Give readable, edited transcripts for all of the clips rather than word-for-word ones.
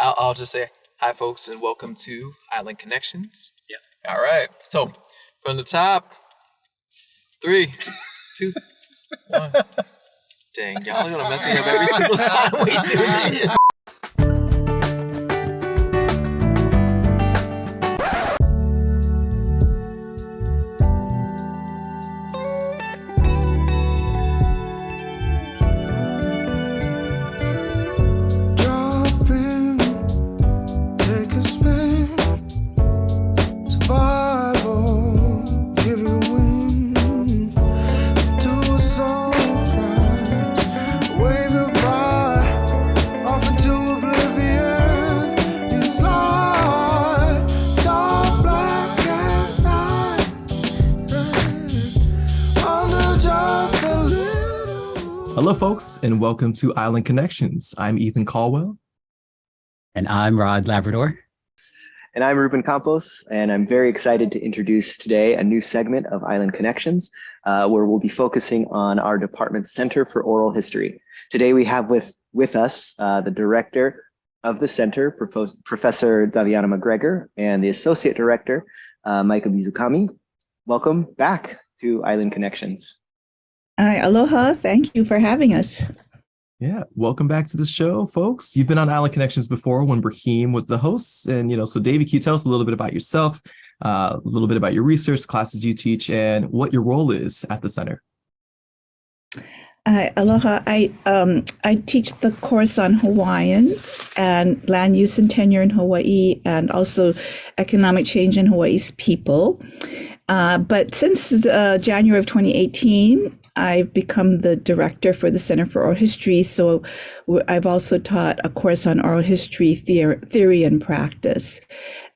I'll just say hi, folks, and welcome to Island Connections. Yeah. All right. So from the top, 3, 2, 1. Dang, y'all are gonna mess me up every single time we do this. Hello, folks, and welcome to Island Connections. I'm Ethan Caldwell. And I'm Rod Labrador. And I'm Ruben Campos, and I'm very excited to introduce today a new segment of Island Connections, where we'll be focusing on our department's Center for Oral History. Today we have with us the director of the center, Professor Daviana McGregor, and the associate director, Maika Mizukami. Welcome back to Island Connections. Hi, aloha. Thank you for having us. Yeah, welcome back to the show, folks. You've been on Island Connections before when Brahim was the host. And, so Davey, can you tell us a little bit about yourself, a little bit about your research, classes you teach, and what your role is at the center? Aloha. I teach the course on Hawaiians and land use and tenure in Hawaii, and also economic change in Hawaii's people. But since January of 2018, I've become the director for the Center for Oral History. So I've also taught a course on oral history theory and practice.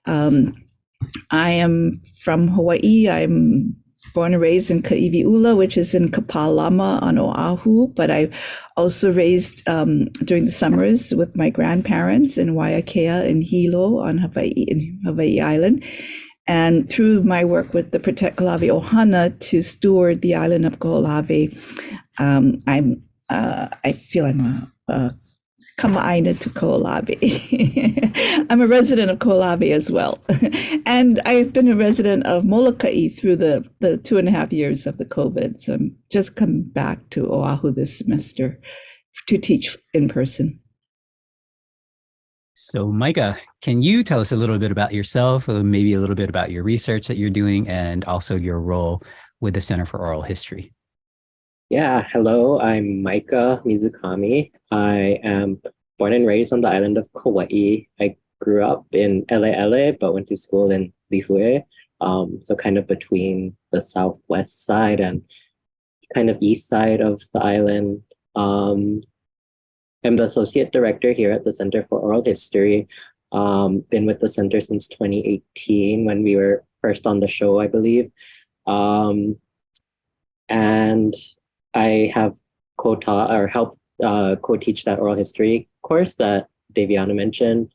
I am from Hawaii. I'm born and raised in Ka'iwi'ula, which is in Kapalama on Oahu. But I also raised during the summers with my grandparents in Waiakea and Hilo on Hawaii Island. And through my work with the Protect Kaho'olawe Ohana to steward the island of Kaho'olawe, I feel I'm a kama'aina to Kaho'olawe. I'm a resident of Kaho'olawe as well. And I've been a resident of Molokai through the 2.5 years of the COVID. So I'm just come back to Oahu this semester to teach in person. So Maika, can you tell us a little bit about yourself, or maybe a little bit about your research that you're doing, and also your role with the Center for Oral History? Yeah, hello, I'm Maika Mizukami. I am born and raised on the island of Kauai. I grew up in Ele, but went to school in Lihue, so kind of between the southwest side and kind of east side of the island. I'm the associate director here at the Center for Oral History. Been with the center since 2018 when we were first on the show, I believe. And I have co-taught or helped co-teach that oral history course that Daviana mentioned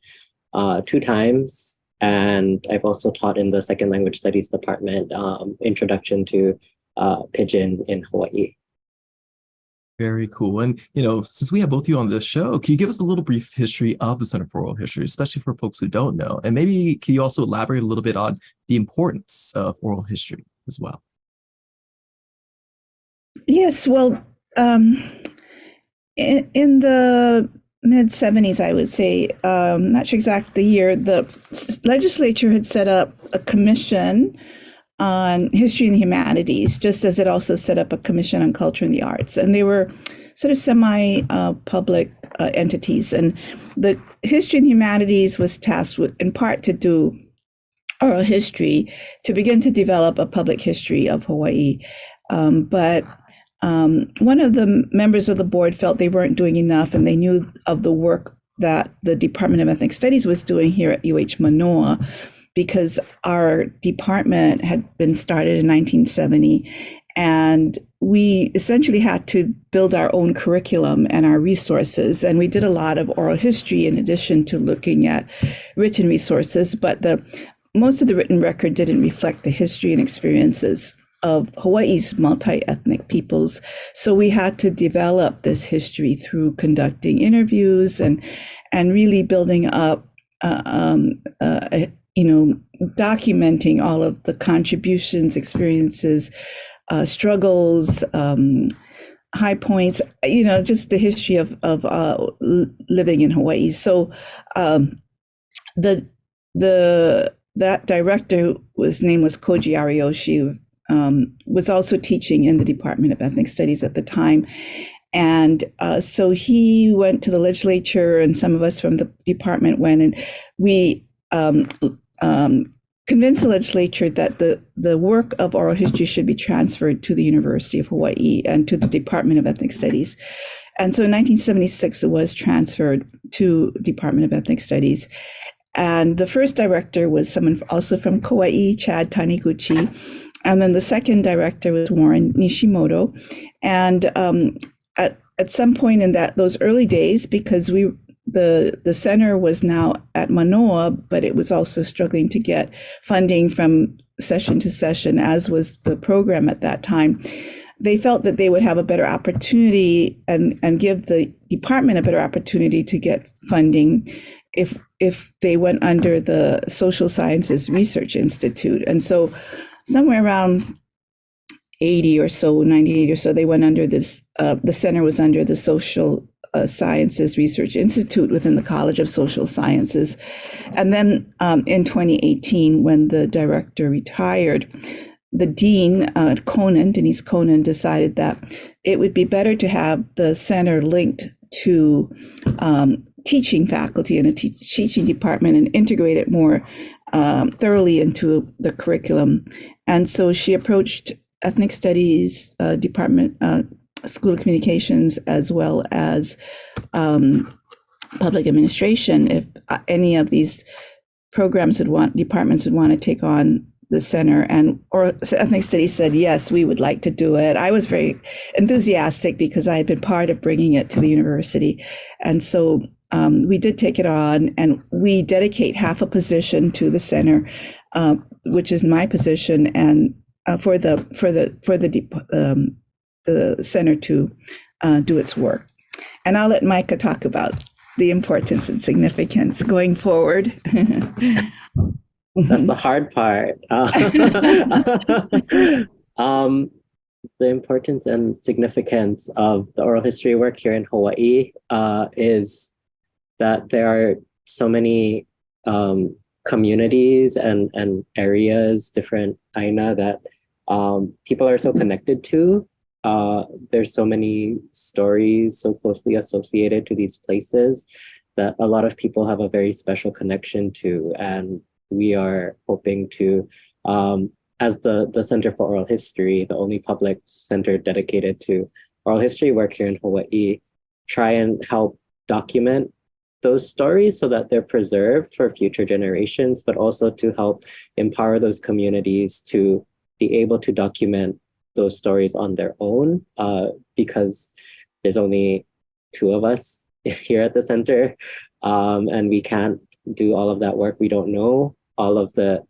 2 times. And I've also taught in the second language studies department, introduction to Pidgin in Hawaii. Very cool. And, since we have both of you on this show, can you give us a little brief history of the Center for Oral History, especially for folks who don't know? And maybe can you also elaborate a little bit on the importance of oral history as well? Yes, well, in the mid-'70s, I would say, not sure exactly the year, the legislature had set up a commission on history and the humanities, just as it also set up a commission on culture and the arts. And they were sort of semi-public entities. And the history and humanities was tasked with, in part, to do oral history, to begin to develop a public history of Hawaii. But one of the members of the board felt they weren't doing enough, and they knew of the work that the Department of Ethnic Studies was doing here at UH Manoa, because our department had been started in 1970, and we essentially had to build our own curriculum and our resources. And we did a lot of oral history in addition to looking at written resources, but most of the written record didn't reflect the history and experiences of Hawaii's multi-ethnic peoples. So we had to develop this history through conducting interviews and really building up, documenting all of the contributions, experiences, struggles, high points, just the history of living in Hawaii. So that director, his name was Koji Ariyoshi, was also teaching in the Department of Ethnic Studies at the time. And so he went to the legislature, and some of us from the department went, and we convinced the legislature that the work of oral history should be transferred to the University of Hawaii and to the Department of Ethnic Studies. And so in 1976, it was transferred to Department of Ethnic Studies. And the first director was someone also from Kauai, Chad Taniguchi. And then the second director was Warren Nishimoto. And at some point in those early days, because the center was now at Manoa, but it was also struggling to get funding from session to session, as was the program at that time. They felt that they would have a better opportunity and give the department a better opportunity to get funding if they went under the Social Sciences Research Institute. And so somewhere around 98 or so, they went under this, the center was under the Social Sciences Research Institute within the College of Social Sciences. And then in 2018, when the director retired, the dean, Denise Conan, decided that it would be better to have the center linked to teaching faculty in a teaching department and integrate it more thoroughly into the curriculum. And so she approached Ethnic Studies Department, School of Communications, as well as Public Administration, if any of these departments would want to take on the center. Or Ethnic Studies said, yes, we would like to do it. I was very enthusiastic because I had been part of bringing it to the university. And so we did take it on, and we dedicate half a position to the center, which is my position, and for the center to do its work. And I'll let Micah talk about the importance and significance going forward. That's the hard part. The importance and significance of the oral history work here in Hawaii is that there are so many communities and areas, different aina, that people are so connected to. There's so many stories so closely associated to these places that a lot of people have a very special connection to. And we are hoping to, as the Center for Oral History, the only public center dedicated to oral history work here in Hawaii, try and help document those stories so that they're preserved for future generations, but also to help empower those communities to be able to document those stories on their own, because there's only two of us here at the center, and we can't do all of that work. We don't know all of the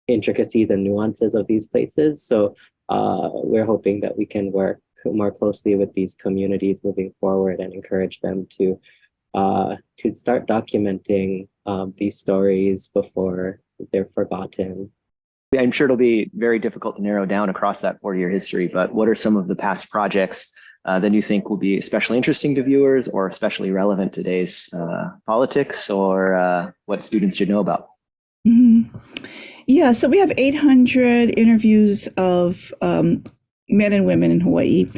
intricacies and nuances of these places. So we're hoping that we can work more closely with these communities moving forward and encourage them to start documenting these stories before they're forgotten. I'm sure it'll be very difficult to narrow down across that 40-year history, but what are some of the past projects that you think will be especially interesting to viewers or especially relevant to today's politics, or what students should know about? Mm-hmm. Yeah, so we have 800 interviews of men and women in Hawaii,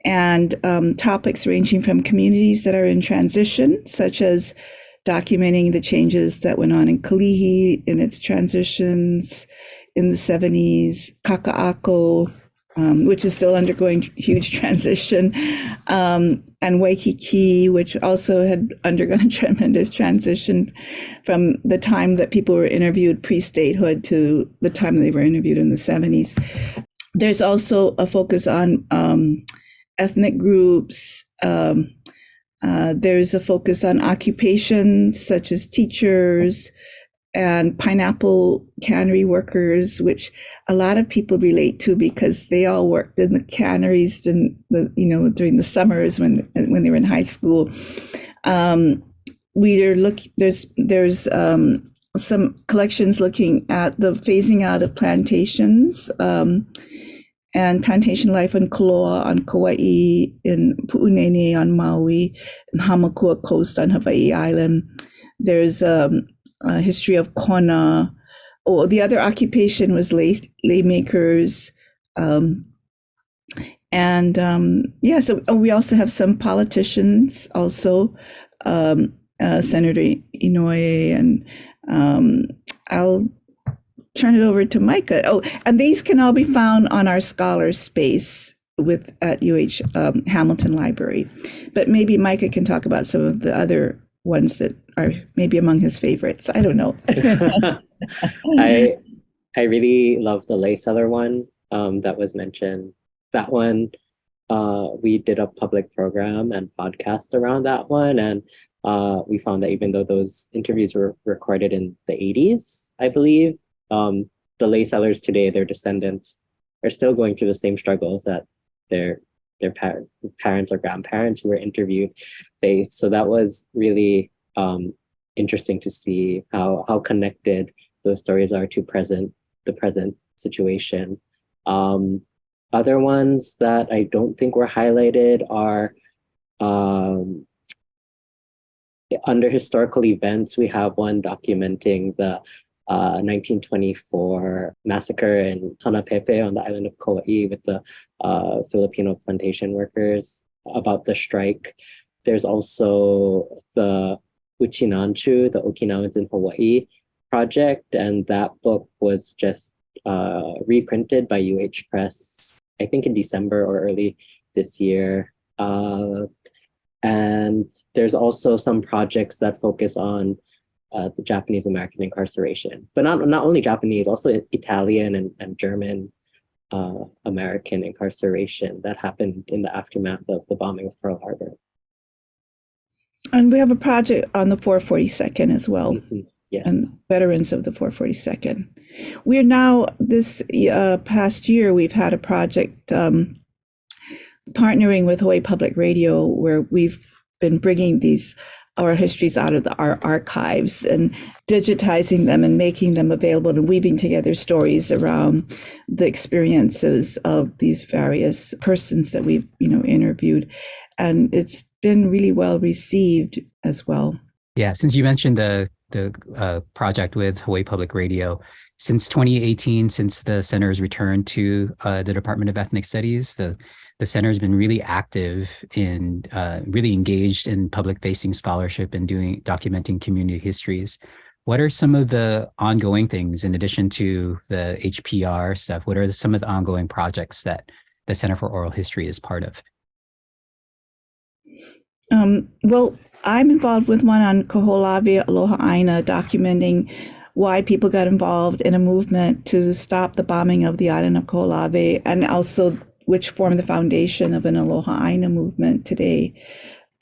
and topics ranging from communities that are in transition, such as documenting the changes that went on in Kalihi in its transitions in the 70s, Kaka'ako, which is still undergoing huge transition, and Waikiki, which also had undergone a tremendous transition from the time that people were interviewed pre-statehood to the time they were interviewed in the 70s. There's also a focus on ethnic groups. There's a focus on occupations such as teachers, and pineapple cannery workers, which a lot of people relate to because they all worked in the canneries during the summers when they were in high school. We are there's some collections looking at the phasing out of plantations and plantation life in Koloa on Kauai, in Pu'unene on Maui, and Hamakua Coast on Hawaii Island. There's a history of Kona. Oh, the other occupation was lay makers. So we also have some politicians also, Senator Inouye, and I'll turn it over to Micah. Oh, and these can all be found on our Scholar Space at UH Hamilton Library. But maybe Micah can talk about some of the other ones that are maybe among his favorites. I don't know. I really love the lay seller one that was mentioned. That one, we did a public program and podcast around that one, and we found that even though those interviews were recorded in the 80s, I believe, the lay sellers today, their descendants, are still going through the same struggles that their parents or grandparents who were interviewed faced. So that was really interesting to see how connected those stories are to the present situation. Other ones that I don't think were highlighted are under historical events. We have one documenting the 1924 massacre in Hanapepe on the island of Kauai with the Filipino plantation workers, about the strike. There's also the Uchinanchu, the Okinawans in Hawaii project, and that book was just reprinted by UH Press, I think in December or early this year. And there's also some projects that focus on the Japanese American incarceration, but not only Japanese, also Italian and German American incarceration that happened in the aftermath of the bombing of Pearl Harbor. And we have a project on the 442nd as well. Mm-hmm. Yes. And veterans of the 442nd. We're now, this past year, we've had a project partnering with Hawaii Public Radio, where we've been bringing our histories out of our archives and digitizing them and making them available and weaving together stories around the experiences of these various persons that we've interviewed. And it's been really well received as well. Yeah, since you mentioned the project with Hawaii Public Radio, since 2018, since the center's return to the Department of Ethnic Studies, the center has been really active in really engaged in public-facing scholarship and documenting community histories. What are some of the ongoing things in addition to the HPR stuff? What are some of the ongoing projects that the Center for Oral History is part of? Well, I'm involved with one on Kaho'olawe Aloha Aina, documenting why people got involved in a movement to stop the bombing of the island of Kaho'olawe, and also which formed the foundation of an Aloha Aina movement today.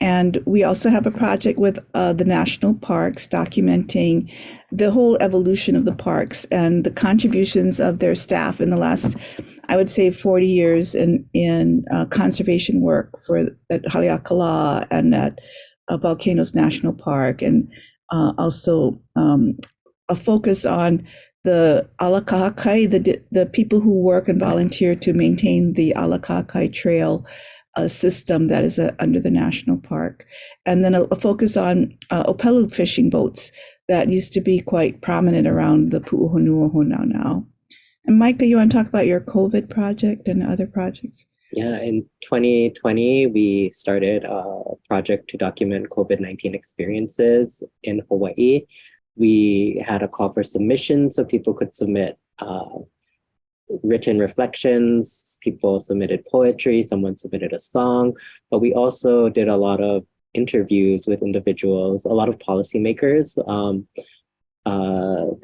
And we also have a project with the national parks, documenting the whole evolution of the parks and the contributions of their staff in the last, I would say, 40 years in conservation work at Haleakala and at Volcanoes National Park, and also a focus on the Ala Kahakai, the people who work and volunteer to maintain the Ala Kahakai Trail system that is under the national park. And then a focus on Opelu fishing boats that used to be quite prominent around the Pu'uhonuohu now. And Micah, you want to talk about your COVID project and other projects? Yeah, in 2020, we started a project to document COVID-19 experiences in Hawaii. We had a call for submissions so people could submit written reflections. People submitted poetry, someone submitted a song, but we also did a lot of interviews with individuals, a lot of policymakers,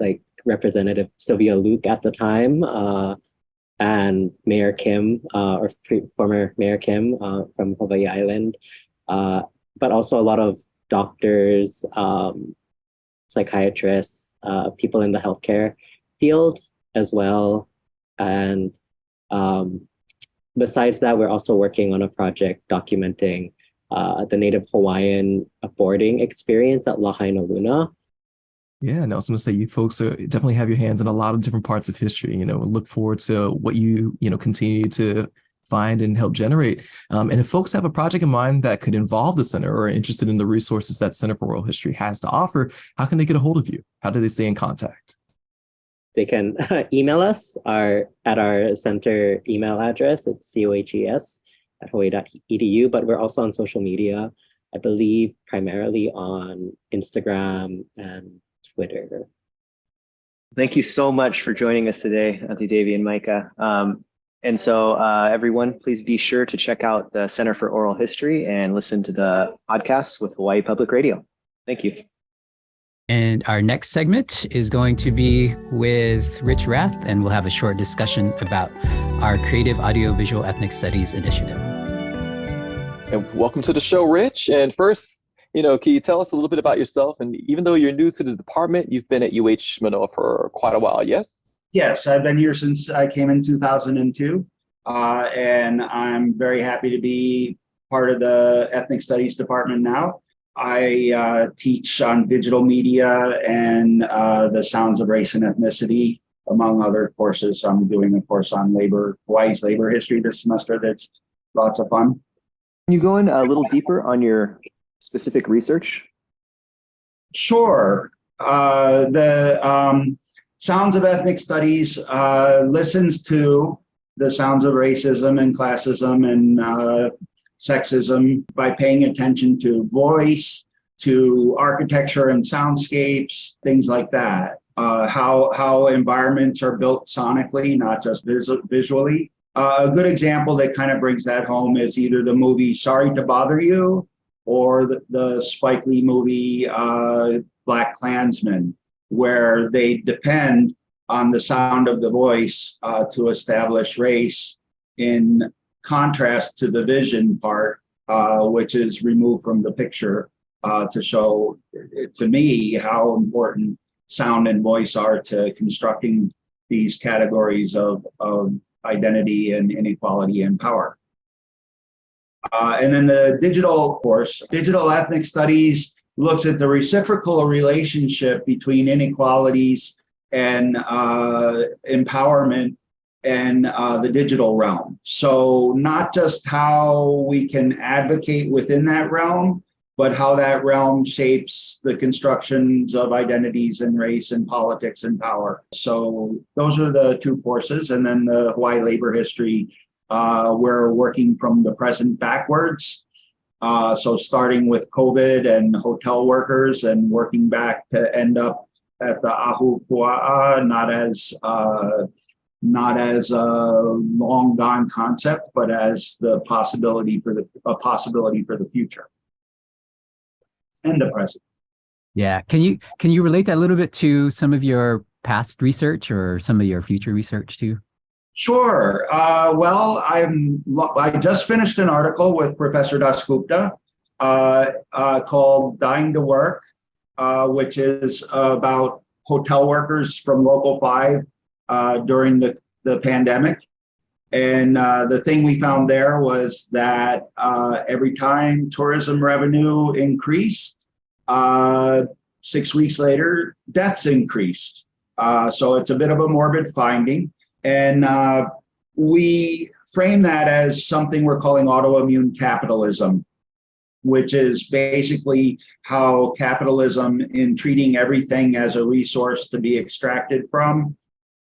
like Representative Sylvia Luke at the time, and Mayor Kim, or former Mayor Kim from Hawaii Island, but also a lot of doctors, psychiatrists, people in the healthcare field as well. And besides that, we're also working on a project documenting the Native Hawaiian boarding experience at Lahaina Luna. Yeah, and I was going to say, you folks definitely have your hands in a lot of different parts of history. Look forward to what you continue to find and help generate. And if folks have a project in mind that could involve the center or are interested in the resources that Center for Oral History has to offer, how can they get a hold of you? How do they stay in contact? They can email us at our center email address. It's cohes@hawaii.edu, but we're also on social media, I believe primarily on Instagram and Twitter. Thank you so much for joining us today, Auntie Davy and Micah. And so everyone, please be sure to check out the Center for Oral History and listen to the podcasts with Hawaii Public Radio. Thank you. And our next segment is going to be with Rich Rath, and we'll have a short discussion about our Creative Audiovisual Ethnic Studies initiative. And welcome to the show, Rich. And first, can you tell us a little bit about yourself? And even though you're new to the department, you've been at UH Manoa for quite a while, yes? Yes, I've been here since I came in 2002, and I'm very happy to be part of the Ethnic Studies department now. I teach on digital media and the sounds of race and ethnicity, among other courses. I'm doing a course on Hawaii's labor history this semester that's lots of fun. Can you go in a little deeper on your specific research? Sure. The Sounds of Ethnic Studies listens to the sounds of racism and classism and sexism by paying attention to voice, to architecture and soundscapes, things like that. How environments are built sonically, not just visually. A good example that kind of brings that home is either the movie Sorry to Bother You or the Spike Lee movie Black Klansman, where they depend on the sound of the voice to establish race in contrast to the vision part, which is removed from the picture to show, to me, how important sound and voice are to constructing these categories of identity and inequality and power. And then the digital course, Digital Ethnic Studies, looks at the reciprocal relationship between inequalities and empowerment and the digital realm. So not just how we can advocate within that realm, but how that realm shapes the constructions of identities and race and politics and power. So those are the two courses. And then the Hawaii labor history, we're working from the present backwards. So starting with COVID and hotel workers and working back to end up at the Ahupua'a, not as a long gone concept, but as the possibility for the future and the present. Yeah, can you relate that a little bit to some of your past research or some of your future research too? Sure. Well, I just finished an article with Professor Dasgupta called "Dying to Work," which is about hotel workers from Local 5 during the pandemic. And the thing we found there was that every time tourism revenue increased, 6 weeks later, deaths increased. So it's a bit of a morbid finding. And we frame that as something we're calling autoimmune capitalism, which is basically how capitalism, in treating everything as a resource to be extracted from,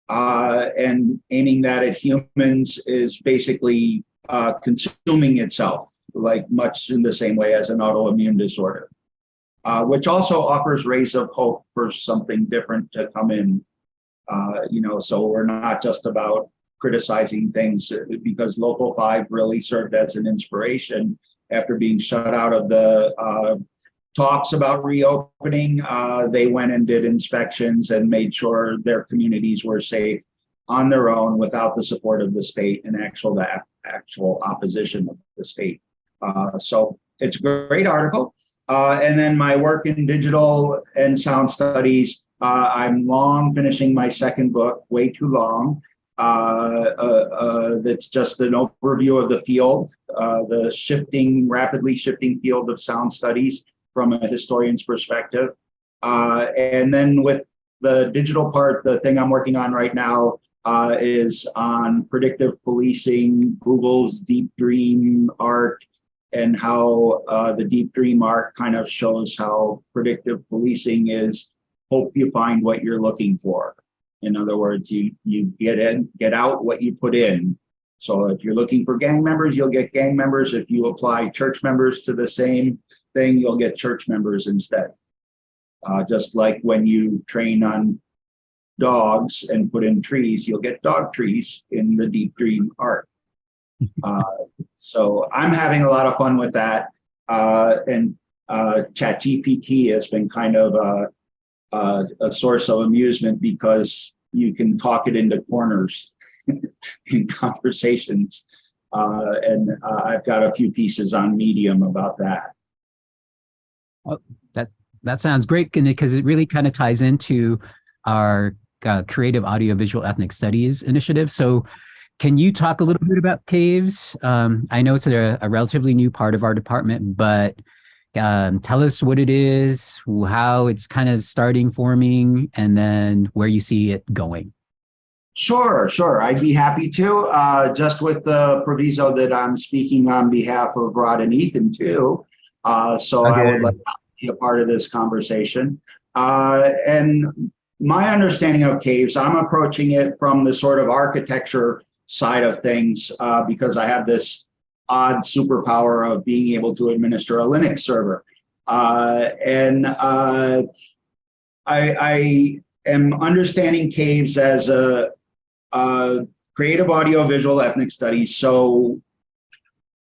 and aiming that at humans, is basically consuming itself, like much in the same way as an autoimmune disorder, which also offers rays of hope for something different to come in. So we're not just about criticizing things, because Local 5 really served as an inspiration after being shut out of the talks about reopening. They went and did inspections and made sure their communities were safe on their own without the support of the state and actual opposition of the state. So it's a great article. And then my work in digital and sound studies I'm long finishing my second book, way too long. That's just an overview of the field, the rapidly shifting field of sound studies from a historian's perspective. And then with the digital part, the thing I'm working on right now is on predictive policing, Google's Deep Dream Arc, and how the Deep Dream Arc kind of shows how predictive policing is hope you find what you're looking for. In other words, you get out what you put in. So if you're looking for gang members, you'll get gang members. If you apply church members to the same thing, you'll get church members instead. Just like when you train on dogs and put in trees, you'll get dog trees in the Deep Dream Arc. So I'm having a lot of fun with that. And ChatGPT has been kind of a source of amusement because you can talk it into corners in conversations. And I've got a few pieces on Medium about that. Oh, that sounds great, because it really kind of ties into our Creative Audiovisual Ethnic Studies initiative. So can you talk a little bit about CAVES? I know it's a relatively new part of our department, but tell us what it is, how it's kind of forming, and then where you see it going. Sure. I'd be happy to, just with the proviso that I'm speaking on behalf of Rod and Ethan too. So okay. I would like to be a part of this conversation. And my understanding of CAVES, I'm approaching it from the sort of architecture side of things, because I have this odd superpower of being able to administer a Linux server. I am understanding CAVES as a creative audiovisual ethnic studies. So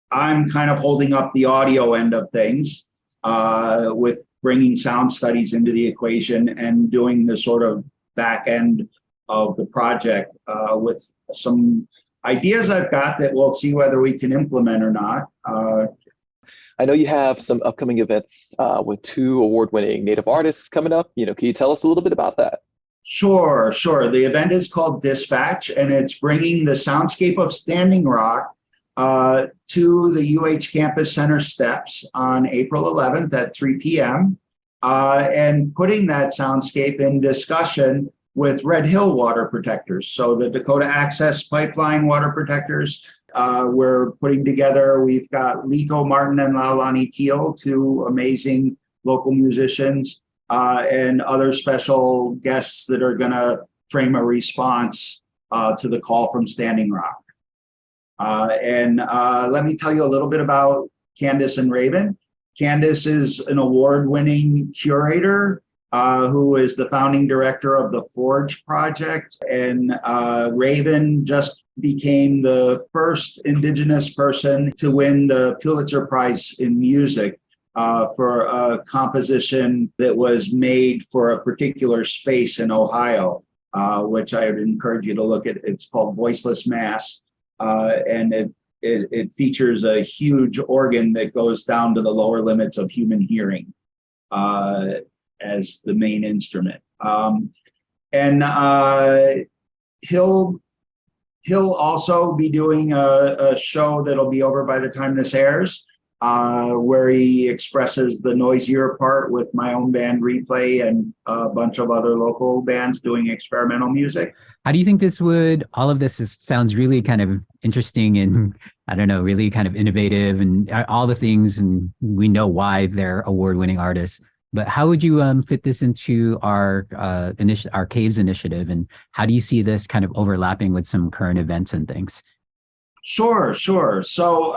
I'm kind of holding up the audio end of things with bringing sound studies into the equation and doing the sort of back end of the project with some ideas I've got that we'll see whether we can implement or not. I know you have some upcoming events with 2 award-winning Native artists coming up. Can you tell us a little bit about that? Sure. The event is called Dispatch, and it's bringing the soundscape of Standing Rock to the UH Campus Center steps on April 11th at 3 p.m. And putting that soundscape in discussion with Red Hill water protectors. So the Dakota Access Pipeline water protectors, we're putting together, we've got Liko Martin and Laulani Teal, 2 amazing local musicians, and other special guests that are gonna frame a response to the call from Standing Rock. Let me tell you a little bit about Candace and Raven. Candace is an award-winning curator who is the founding director of the Forge Project. And Raven just became the first Indigenous person to win the Pulitzer Prize in Music for a composition that was made for a particular space in Ohio, which I would encourage you to look at. It's called Voiceless Mass. And it features a huge organ that goes down to the lower limits of human hearing as the main instrument. He'll also be doing a show that'll be over by the time this airs, where he expresses the noisier part with my own band Replay and a bunch of other local bands doing experimental music. How do you think all of this sounds really kind of interesting and, I don't know, really kind of innovative and all the things, and we know why they're award-winning artists, but how would you fit this into our CAVES initiative, and how do you see this kind of overlapping with some current events and things? Sure. So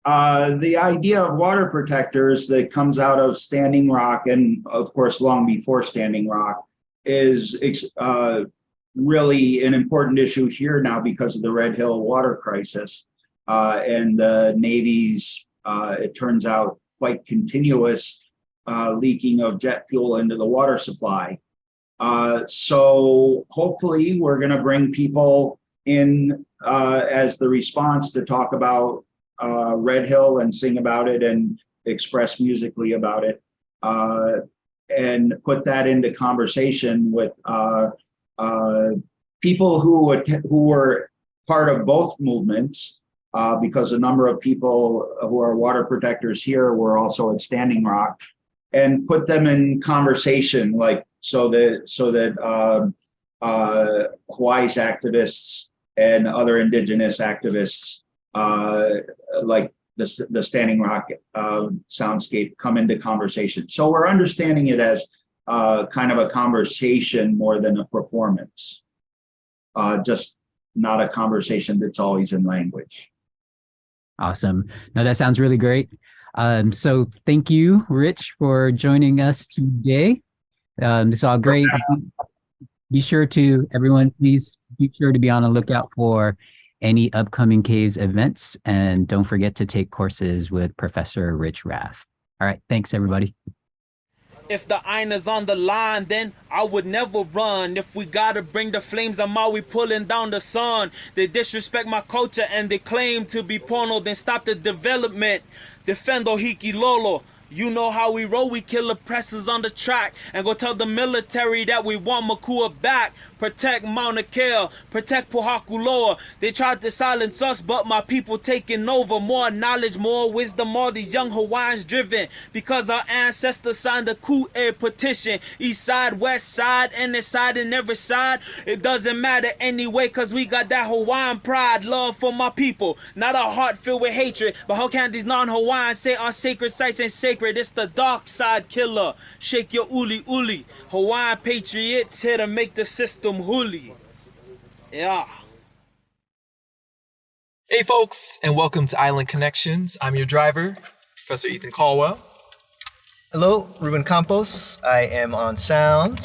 the idea of water protectors that comes out of Standing Rock, and of course long before Standing Rock, is really an important issue here now because of the Red Hill water crisis and the Navy's, it turns out, quite continuous leaking of jet fuel into the water supply. So hopefully we're going to bring people in as the response to talk about Red Hill and sing about it and express musically about it. and put that into conversation with people who were part of both movements, because a number of people who are water protectors here were also at Standing Rock, and put them in conversation, like so that Hawaii's activists and other indigenous activists, like the Standing Rock soundscape, come into conversation. So we're understanding it as kind of a conversation more than a performance, just not a conversation that's always in language. Awesome. No, that sounds really great. So thank you, Rich, for joining us today. This is all great. Be sure to, everyone, please be sure to be on the lookout for any upcoming Caves events, and don't forget to take courses with Professor Rich Rath. All right, thanks everybody. If the iron is on the line, then I would never run. If we gotta bring the flames, I'm always pulling down the sun. They disrespect my culture and they claim to be porno, then stop the development. Defend Ohiki Lolo. You know how we roll, we kill oppressors on the track and go tell the military that we want Makua back. Protect Mauna Kea, protect Pohakuloa. They tried to silence us, but my people taking over. More knowledge, more wisdom, all these young Hawaiians driven. Because our ancestors signed a Ku'e petition. East side, west side, any side and every side. It doesn't matter anyway, cause we got that Hawaiian pride. Love for my people, not a heart filled with hatred. But how can these non-Hawaiians say our sacred sites ain't sacred? It's the dark side killer. Shake your uli uli. Hawaiian patriots here to make the system huli. Yeah. Hey folks, and welcome to Island Connections. I'm your driver, Professor Ethan Caldwell. Hello, Ruben Campos. I am on sound.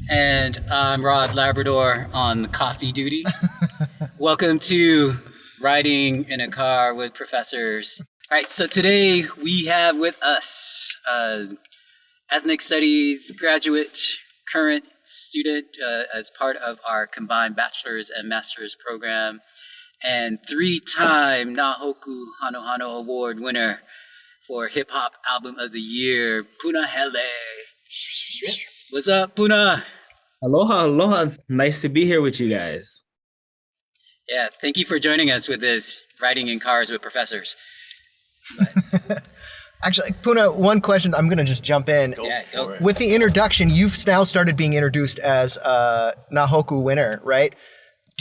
And I'm Rod Labrador on coffee duty. Welcome to Riding in a Car with Professors. All right, so today we have with us ethnic studies graduate, current student as part of our combined bachelor's and master's program, and three-time Nahoku Hano Hano Award winner for Hip Hop Album of the Year, Puna Hele. Yes. What's up, Puna? Aloha, aloha. Nice to be here with you guys. Yeah, thank you for joining us with this Riding in Cars with Professors. Actually, Puna, one question. I'm going to just jump in. Go. With the introduction, you've now started being introduced as a Nahoku winner, right?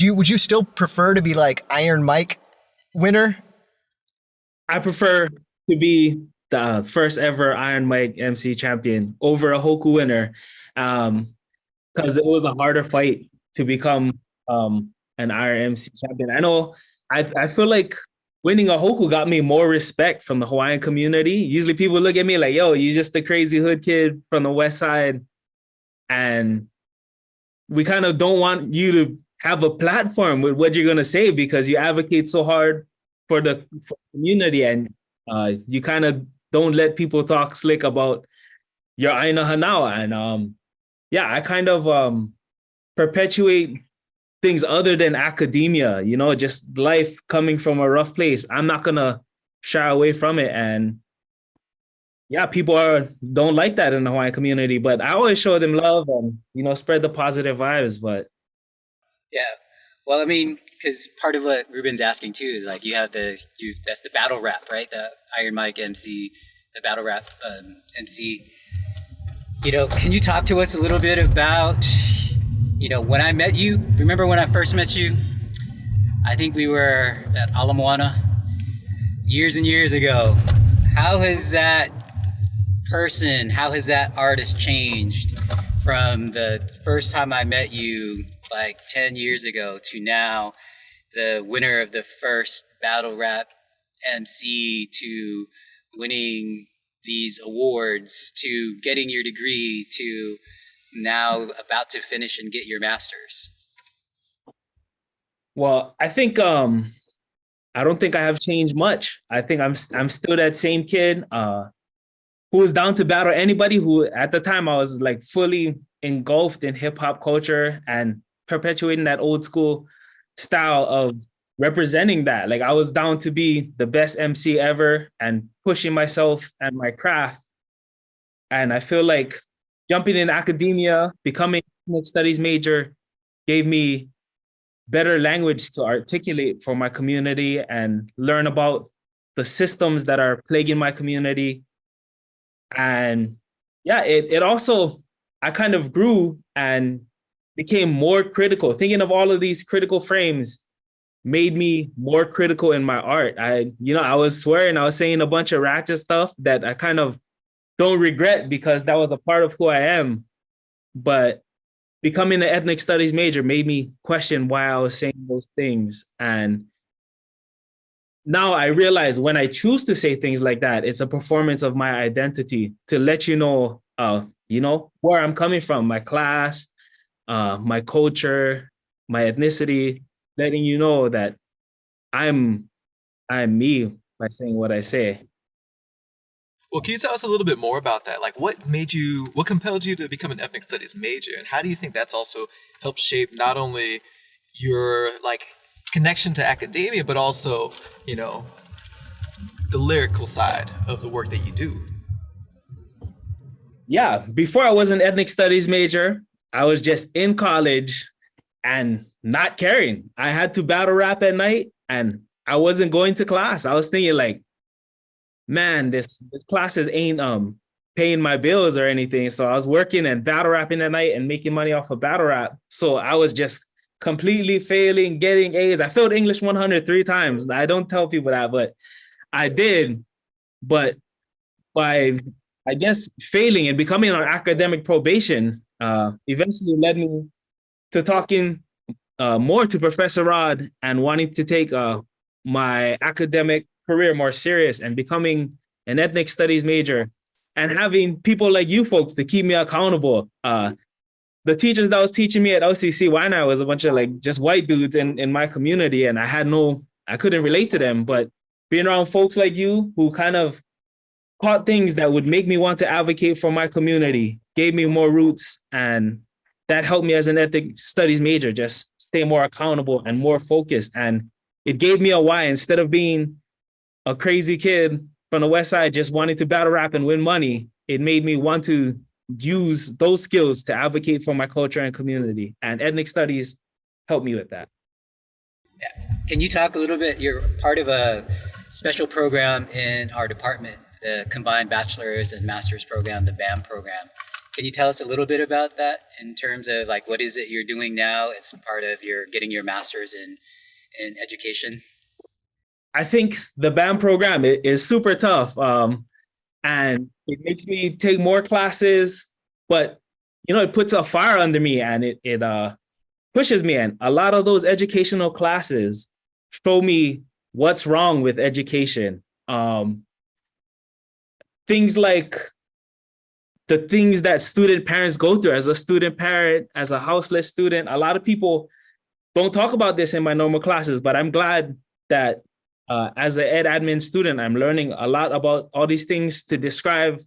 Would you still prefer to be like Iron Mike winner? I prefer to be the first ever Iron Mike MC champion over a Hoku winner, because it was a harder fight to become an Iron MC champion. I know. I feel like winning a Hoku got me more respect from the Hawaiian community. Usually people look at me like, yo, you're just a crazy hood kid from the West Side. And we kind of don't want you to have a platform with what you're going to say because you advocate so hard for the community. And you kind of don't let people talk slick about your Aina Hanawa. And I kind of perpetuate things other than academia, just life coming from a rough place. I'm not gonna shy away from it. And people don't like that in the Hawaiian community, but I always show them love and, spread the positive vibes. But yeah, well, I mean, because part of what Ruben's asking too is like, that's the battle rap, right? The Iron Mike MC, the battle rap MC. Can you talk to us a little bit about, when I met you? Remember when I first met you? I think we were at Ala Moana years and years ago. How has that artist changed from the first time I met you like 10 years ago to now, the winner of the first battle rap MC, to winning these awards, to getting your degree, to now about to finish and get your master's? Well, I think I don't think I have changed much. I think I'm still that same kid who was down to battle anybody who, at the time, I was like fully engulfed in hip hop culture and perpetuating that old school style of representing that. Like, I was down to be the best MC ever and pushing myself and my craft And I feel like jumping in academia, becoming an ethnic studies major gave me better language to articulate for my community and learn about the systems that are plaguing my community. And yeah, it also, I kind of grew and became more critical. Thinking of all of these critical frames made me more critical in my art. I was swearing, I was saying a bunch of ratchet stuff that I kind of don't regret because that was a part of who I am. But becoming an ethnic studies major made me question why I was saying those things. And now I realize when I choose to say things like that, it's a performance of my identity to let you know, where I'm coming from, my class, my culture, my ethnicity, letting you know that I'm me by saying what I say. Well, can you tell us a little bit more about that? Like, what compelled you to become an ethnic studies major, and how do you think that's also helped shape not only your connection to academia, but also, the lyrical side of the work that you do? Yeah, before I was an ethnic studies major, I was just in college and not caring. I had to battle rap at night and I wasn't going to class. I was thinking man, this classes ain't paying my bills or anything. So I was working and battle rapping at night and making money off of battle rap. So I was just completely failing, getting A's. I failed English 103 times. I don't tell people that, but I did. But by, I guess, failing and becoming on academic probation eventually led me to talking more to Professor Rod and wanting to take my academic career more serious and becoming an ethnic studies major and having people like you folks to keep me accountable. The teachers that was teaching me at LCC Waianae was a bunch of just white dudes in my community, and I couldn't relate to them, but being around folks like you who kind of taught things that would make me want to advocate for my community gave me more roots, and that helped me as an ethnic studies major just stay more accountable and more focused. And it gave me a why. Instead of being a crazy kid from the West Side just wanting to battle rap and win money, it made me want to use those skills to advocate for my culture and community. And ethnic studies helped me with that. Yeah. Can you talk a little bit? You're part of a special program in our department, the Combined Bachelor's and Master's program, the BAM program. Can you tell us a little bit about that in terms of what is it you're doing now as part of your getting your master's in education? I think the BAM program is super tough, and it makes me take more classes, but it puts a fire under me and it pushes me. And a lot of those educational classes show me what's wrong with education. Things like the things that student parents go through. As a student parent, as a houseless student, a lot of people don't talk about this in my normal classes, but I'm glad that as an ed admin student, I'm learning a lot about all these things to describe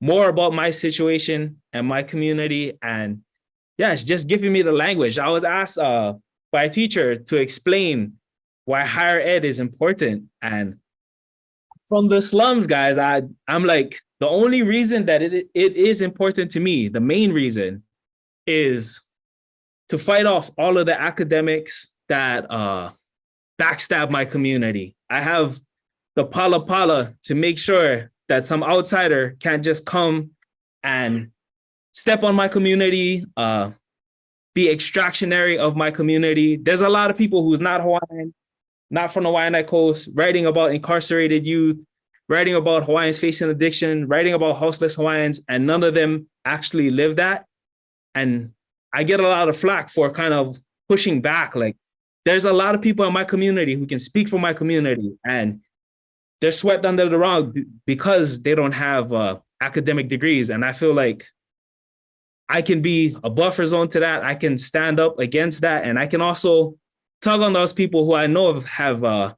more about my situation and my community. And yeah, it's just giving me the language. I was asked by a teacher to explain why higher ed is important. And from the slums, guys, I'm like, the only reason that it is important to me, the main reason, is to fight off all of the academics that backstab my community. I have the pala pala to make sure that some outsider can't just come and step on my community, be extractionary of my community. There's a lot of people who's not Hawaiian, not from the Waianae Coast, writing about incarcerated youth, writing about Hawaiians facing addiction, writing about houseless Hawaiians, and none of them actually live that. And I get a lot of flack for kind of pushing back. There's a lot of people in my community who can speak for my community, and they're swept under the rug because they don't have academic degrees. And I feel like I can be a buffer zone to that. I can stand up against that. And I can also tug on those people who I know have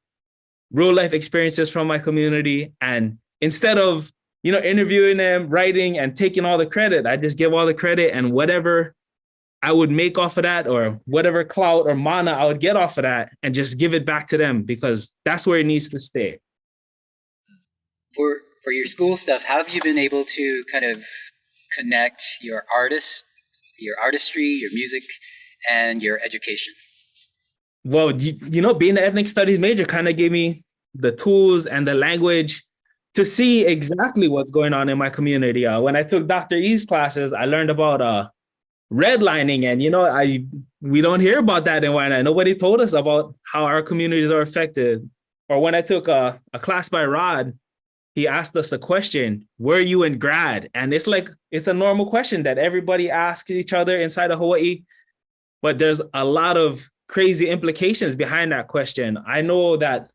real life experiences from my community. And instead of, interviewing them, writing and taking all the credit, I just give all the credit, and whatever I would make off of that, or whatever clout or mana I would get off of that, and just give it back to them, because that's where it needs to stay. For for your school stuff, how have you been able to kind of connect your artistry, your music, and your education? Well, being an ethnic studies major kind of gave me the tools and the language to see exactly what's going on in my community. When I took Dr. E's classes, I learned about redlining, and we don't hear about that in Waianae. Nobody told us about how our communities are affected. Or when I took a class by Rod, he asked us a question: were you in grad? And it's a normal question that everybody asks each other inside of Hawaii, but there's a lot of crazy implications behind that question. I know that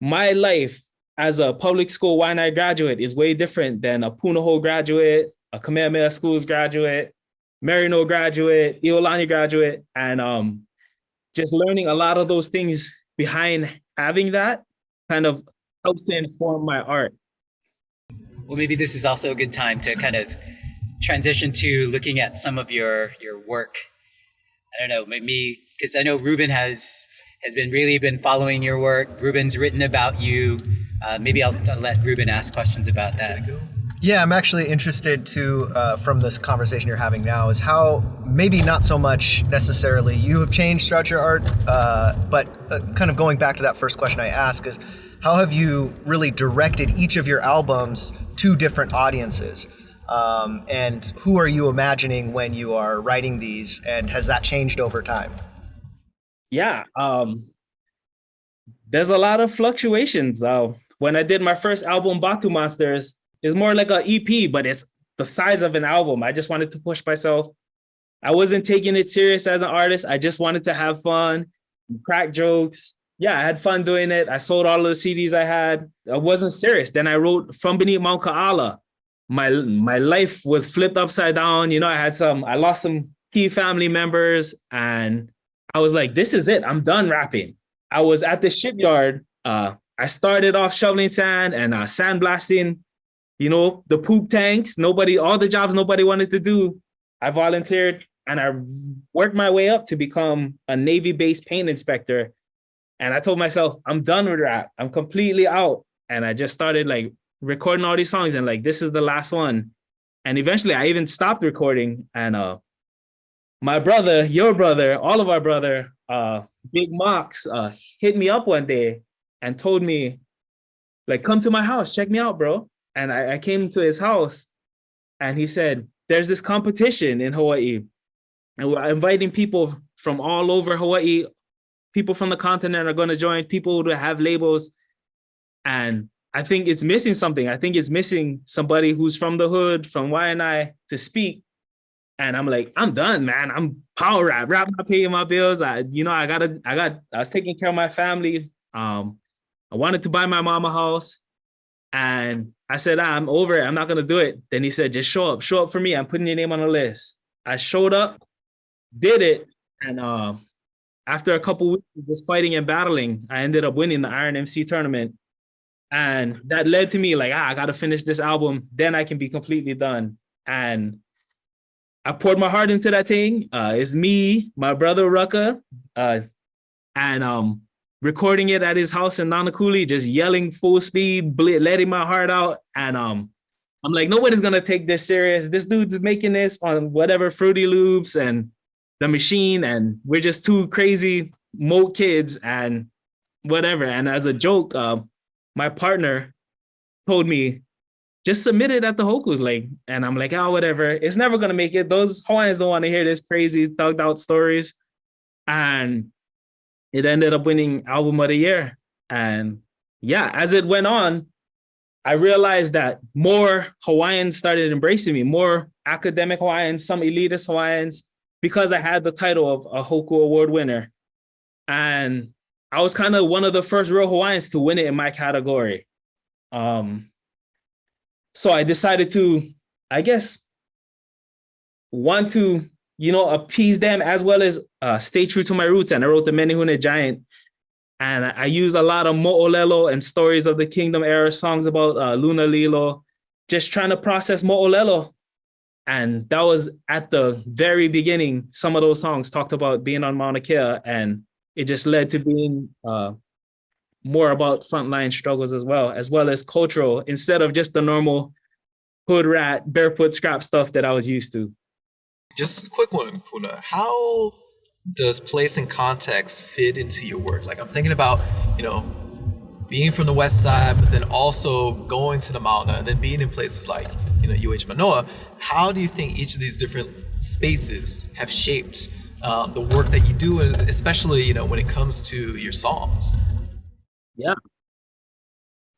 my life as a public school Waianae graduate is way different than a Punahou graduate, a Kamehameha Schools graduate, Marino graduate, Iolani graduate, and just learning a lot of those things behind having that kind of helps to inform my art. Well, maybe this is also a good time to kind of transition to looking at some of your work. I don't know, maybe, because I know Ruben has been following your work. Ruben's written about you. Maybe I'll let Ruben ask questions about that. Yeah, I'm actually interested to, from this conversation you're having now, is how maybe not so much necessarily you have changed throughout your art, but kind of going back to that first question I asked is, how have you really directed each of your albums to different audiences? And who are you imagining when you are writing these, and has that changed over time? Yeah, there's a lot of fluctuations. When I did my first album, Batu Monsters, it's more like an EP, but it's the size of an album. I just wanted to push myself. I wasn't taking it serious as an artist. I just wanted to have fun, crack jokes. Yeah, I had fun doing it. I sold all of the CDs I had. I wasn't serious. Then I wrote From Beneath Mount Ka'ala. My life was flipped upside down. I lost some key family members, and I was like, this is it. I'm done rapping. I was at the shipyard. I started off shoveling sand and sandblasting, the poop tanks. All the jobs nobody wanted to do. I volunteered, and I worked my way up to become a Navy-based paint inspector. And I told myself, I'm done with rap. I'm completely out. And I just started recording all these songs, and this is the last one. And eventually I even stopped recording. And my brother, your brother, all of our brother, Big Mox, hit me up one day and told me, come to my house, check me out, bro. And I came to his house, and he said, there's this competition in Hawaii, and we're inviting people from all over Hawaii. People from the continent are going to join, people who have labels. And I think it's missing something. I think it's missing somebody who's from the hood, from Waianae, to speak. And I'm like, I'm done, man. I'm power rap not paying my bills. I was taking care of my family. I wanted to buy my mom a house. And I said, I'm over it. I'm not going to do it. Then he said, just show up for me. I'm putting your name on the list. I showed up, did it. And after a couple weeks of just fighting and battling, I ended up winning the Iron MC tournament. And that led to me I got to finish this album. Then I can be completely done. And I poured my heart into that thing. It's me, my brother Rucka, and recording it at his house in Nanakuli, just yelling full speed, letting my heart out. And I'm like, nobody's going to take this serious. This dude's making this on whatever Fruity Loops and the machine, and we're just two crazy moat kids and whatever. And as a joke, my partner told me, just submit it at the Hokus, and I'm like, oh, whatever. It's never gonna make it. Those Hawaiians don't want to hear this crazy thugged out stories. And it ended up winning Album of the Year. And yeah, as it went on, I realized that more Hawaiians started embracing me, more academic Hawaiians, some elitist Hawaiians, because I had the title of a Hoku Award winner. And I was kind of one of the first real Hawaiians to win it in my category. So I decided to, I guess, want to, appease them as well as stay true to my roots. And I wrote the Menehune Giant. And I used a lot of Mo'olelo and stories of the Kingdom era songs about Luna Lilo, just trying to process Mo'olelo. And that was at the very beginning. Some of those songs talked about being on Mauna Kea, and it just led to being more about frontline struggles as well as cultural, instead of just the normal hood rat, barefoot scrap stuff that I was used to. Just a quick one, Puna. How does place and context fit into your work? Like, I'm thinking about, being from the West Side, but then also going to the Mauna and then being in places like, UH Manoa. How do you think each of these different spaces have shaped the work that you do, especially, when it comes to your songs? Yeah.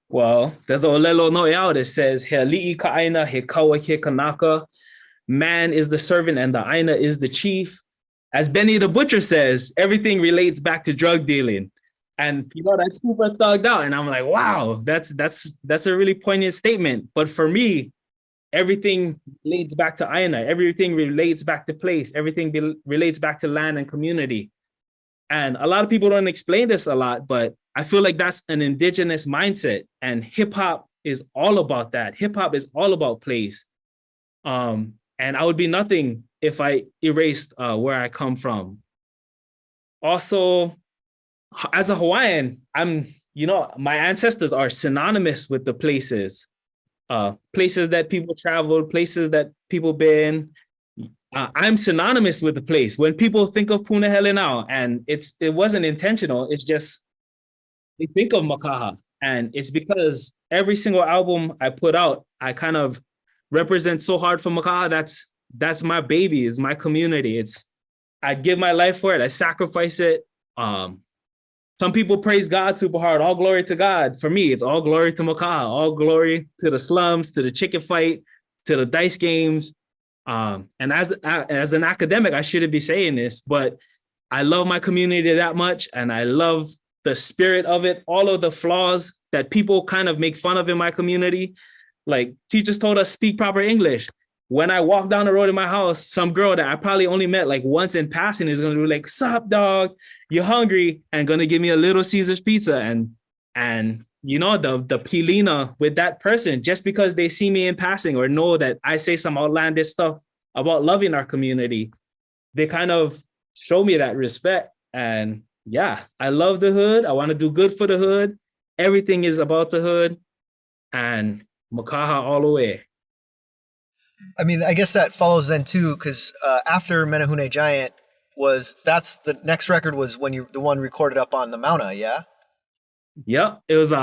Well, there's a Olelo Noyao that says, He li'i ka aina, he kawa he kanaka. Man is the servant and the aina is the chief. As Benny the Butcher says, everything relates back to drug dealing. And that's super thugged out. And I'm like, wow, that's a really poignant statement. But for me, everything relates back to aina. Everything relates back to place. Everything relates back to land and community. And a lot of people don't explain this a lot, but I feel like that's an indigenous mindset. And hip hop is all about that. Hip hop is all about place. And I would be nothing if I erased where I come from. Also, as a Hawaiian, my ancestors are synonymous with the places that people traveled, places that people been. I'm synonymous with the place. When people think of Punahele now, and it wasn't intentional, it's just, they think of Makaha. And it's because every single album I put out, I kind of represent so hard for Makaha. That's my baby, is my community. I give my life for it. I sacrifice it. Some people praise God super hard. All glory to God. For me, it's all glory to Makaha. All glory to the slums, to the chicken fight, to the dice games. And as an academic, I shouldn't be saying this, but I love my community that much, and I love the spirit of it. All of the flaws that people kind of make fun of in my community, like teachers told us speak proper English. When I walk down the road in my house, some girl that I probably only met like once in passing is gonna be like, "Sup, dog? You hungry?" and gonna give me a Little Caesars pizza. And the pilina with that person, just because they see me in passing or know that I say some outlandish stuff about loving our community, they kind of show me that respect. And yeah, I love the hood. I want to do good for the hood. Everything is about the hood, and Makaha all the way. I mean, I guess that follows then too, because after Menehune Giant that's the next record was when the one recorded up on the Mauna, yeah? Yep, it was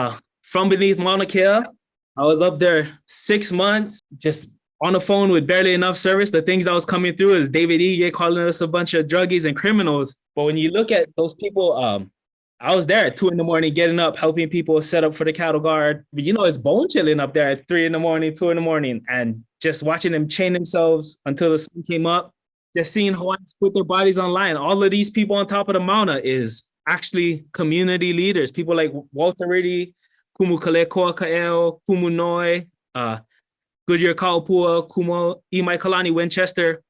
From Beneath Mauna Kea. I was up there 6 months, just on the phone with barely enough service. The things that was coming through is David Ige calling us a bunch of druggies and criminals. But when you look at those people, I was there at 2 a.m, getting up, helping people set up for the cattle guard. But it's bone chilling up there at 3 a.m, 2 a.m, and just watching them chain themselves until the sun came up. Just seeing Hawaiians put their bodies online. All of these people on top of the Mauna is actually community leaders. People like Walter Riddy, Kumu Kalekoa Kael, Kumu Noi, Goodyear Kaupua, Kumo Imai Kalani Winchester.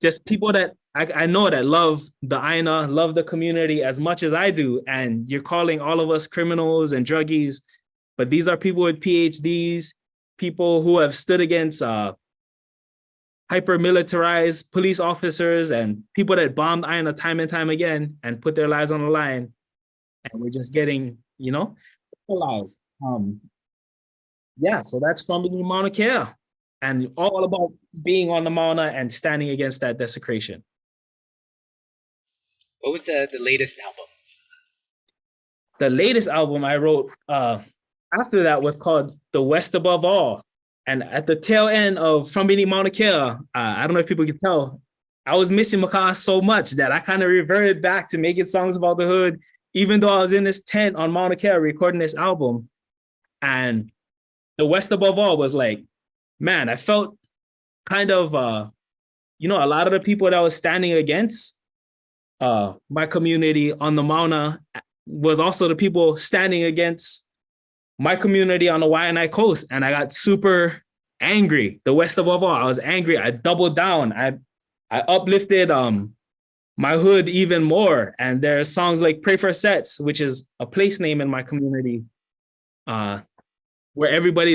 Just people that I know that love the Aina, love the community as much as I do. And you're calling all of us criminals and druggies, but these are people with PhDs, people who have stood against hyper-militarized police officers and people that bombed Aina time and time again and put their lives on the line. And we're just getting, lives. So that's From Beneath Mauna Kea, and all about being on the Mauna and standing against that desecration. What was the latest album? The latest album I wrote after that was called The West Above All. And at the tail end of From Beneath Mauna Kea, I don't know if people can tell, I was missing Makaha so much that I kind of reverted back to making songs about the hood, even though I was in this tent on Mauna Kea recording this album. And The West Above All was like, man, I felt kind of, a lot of the people that I was standing against my community on the Mauna was also the people standing against my community on the Waianae Coast. And I got super angry. The West Above All, I was angry. I doubled down. I uplifted my hood even more. And there are songs like Pray for Sets, which is a place name in my community, where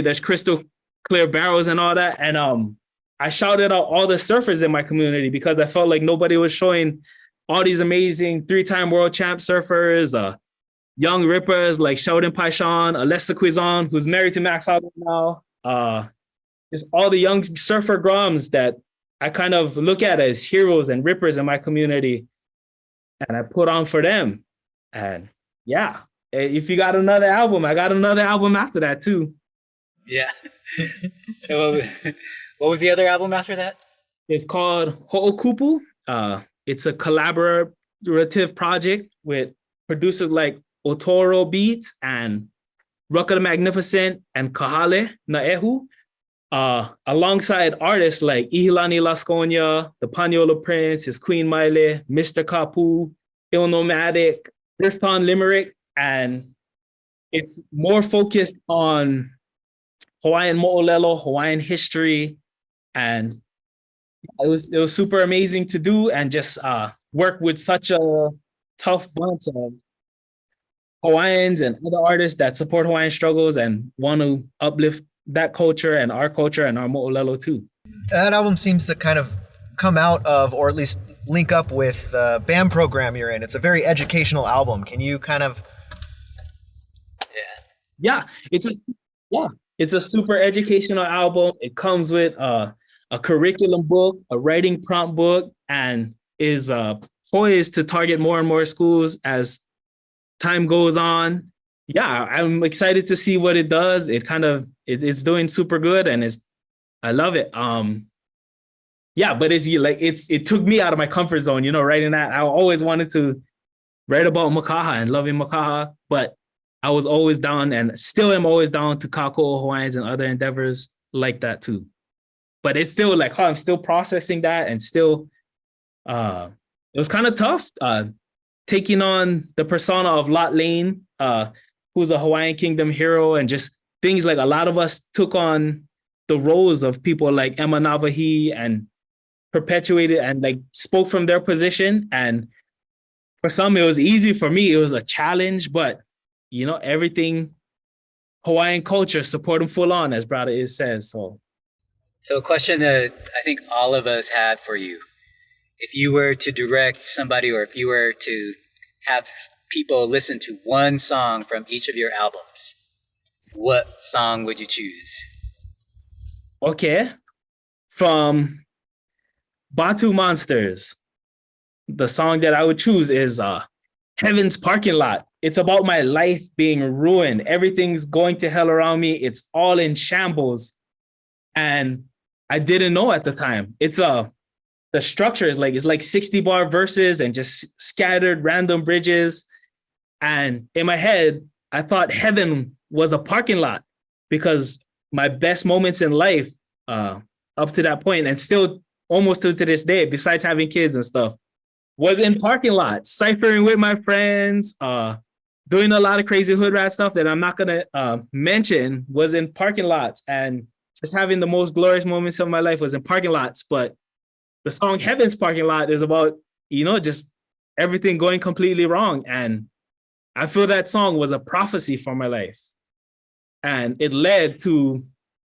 there's crystal clear barrels and all that. And I shouted out all the surfers in my community because I felt like nobody was showing all these amazing 3-time world champ surfers, young rippers like Sheldon Paishon, Alessa Quizon, who's married to Max Hoggle now. Just all the young surfer grums that I kind of look at as heroes and rippers in my community, and I put on for them. And yeah, if you got another album, I got another album after that too. Yeah. What was the other album after that? It's called Ho'okupu. It's a collaborative project with producers like Otoro Beats and Rucka the Magnificent and Kahale Naehu, alongside artists like Ihilani Lasconia, the Paniola Prince, his Queen Maile, Mr. Kapu, Il Nomadic, Drifton Limerick, and it's more focused on Hawaiian mo'olelo, Hawaiian history, and it was super amazing to do and just work with such a tough bunch of Hawaiians and other artists that support Hawaiian struggles and want to uplift that culture and our mo'olelo too. That album seems to kind of come out of, or at least link up with the BAM program you're in. It's a very educational album. Can you kind of... Yeah, it's a super educational album. It comes with a curriculum book, a writing prompt book, and is poised to target more and more schools as time goes on. Yeah, I'm excited to see what it does. It's doing super good, and I love it. Yeah, but it took me out of my comfort zone, writing that. I always wanted to write about Makaha and loving Makaha, but I was always down and still am always down to Kāko'o Hawaiians and other endeavors like that too. But it's still I'm still processing that, and still, it was kind of tough taking on the persona of Lot Lane, who's a Hawaiian Kingdom hero, and just things like a lot of us took on the roles of people like Emma Nawahi and perpetuated and spoke from their position. And for some, it was easy. For me, it was a challenge, but everything Hawaiian culture, support them full on, as Brother Is says. So a question that I think all of us have for you. If you were to direct somebody, or if you were to have people listen to one song from each of your albums, what song would you choose? Okay. From Batu Monsters, the song that I would choose is Heaven's Parking Lot. It's about my life being ruined. Everything's going to hell around me. It's all in shambles. And I didn't know at the time. The structure is it's 60-bar verses and just scattered random bridges. And in my head, I thought heaven was a parking lot, because my best moments in life up to that point, and still almost to this day, besides having kids and stuff, was in parking lots, ciphering with my friends, doing a lot of crazy hood rat stuff that I'm not gonna mention, was in parking lots, and just having the most glorious moments of my life was in parking lots. But the song Heaven's Parking Lot is about, just everything going completely wrong. And I feel that song was a prophecy for my life. And it led to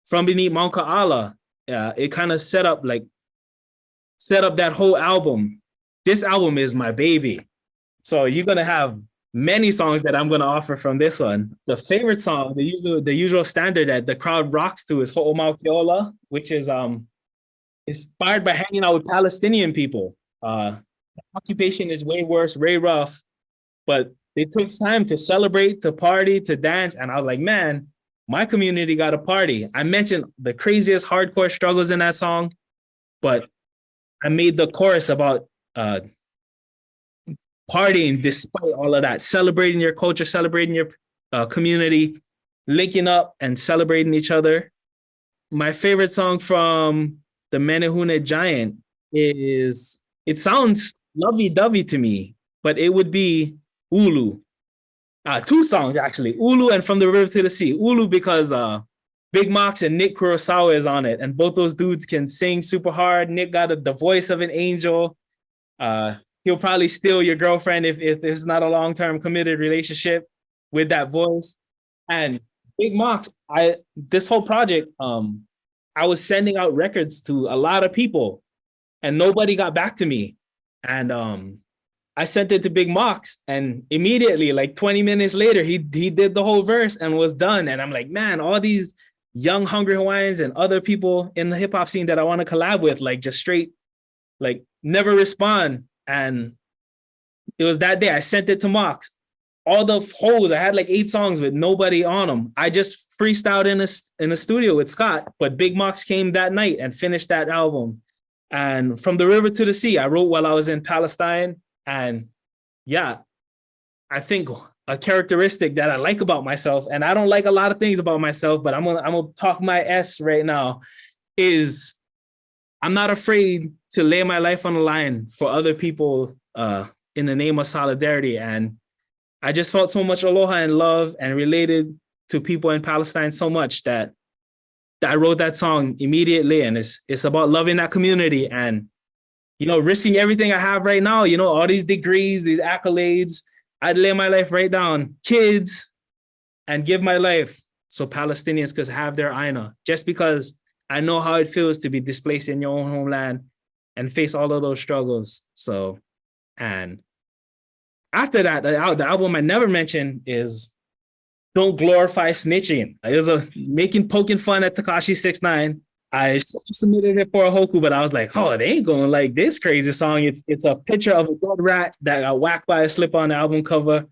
From Beneath Mount Ka'ala. It kind of set up that whole album. This album is my baby. So you're going to have many songs that I'm going to offer from this one. The favorite song, the usual standard that the crowd rocks to, is Ho'omau Keola, which is inspired by hanging out with Palestinian people. The occupation is way worse, way rough, but they took time to celebrate, to party, to dance. And I was like, man, my community got a party. I mentioned the craziest hardcore struggles in that song, but I made the chorus about partying despite all of that, celebrating your culture, celebrating your community, linking up and celebrating each other. My favorite song from the Menehune Giant it sounds lovey-dovey to me, but it would be Ulu. Two songs, actually, Ulu and From the River to the Sea. Ulu because Big Mox and Nick Kurosawa is on it, and both those dudes can sing super hard. Nick got the voice of an angel. He'll probably steal your girlfriend if it's not a long-term committed relationship with that voice. And Big Mox, this whole project, I was sending out records to a lot of people and nobody got back to me. And I sent it to Big Mox, and immediately, like 20 minutes later, he did the whole verse and was done. And I'm like, man, all these young hungry Hawaiians and other people in the hip hop scene that I want to collab with, like just straight, like never respond. And it was that day I sent it to Mox. All the hoes, I had like 8 songs with nobody on them. I just freestyled in a studio with Scott, but Big Mox came that night and finished that album. And From the River to the Sea, I wrote while I was in Palestine. And yeah, I think a characteristic that I like about myself, and I don't like a lot of things about myself, but I'm gonna talk my S right now, is I'm not afraid to lay my life on the line for other people in the name of solidarity. And I just felt so much aloha and love and related to people in Palestine so much that I wrote that song immediately. And it's about loving that community and, you know, risking everything I have right now, you know, all these degrees, these accolades. I'd lay my life right down, kids, and give my life so Palestinians could have their Aina, just because I know how it feels to be displaced in your own homeland and face all of those struggles. So, and after that, the album I never mentioned is Don't Glorify Snitching. It was poking fun at Tekashi 6ix9ine. I submitted it for a Hoku, but I was like, oh, they ain't gonna like this crazy song. It's a picture of a dead rat that got whacked by a slip on the album cover.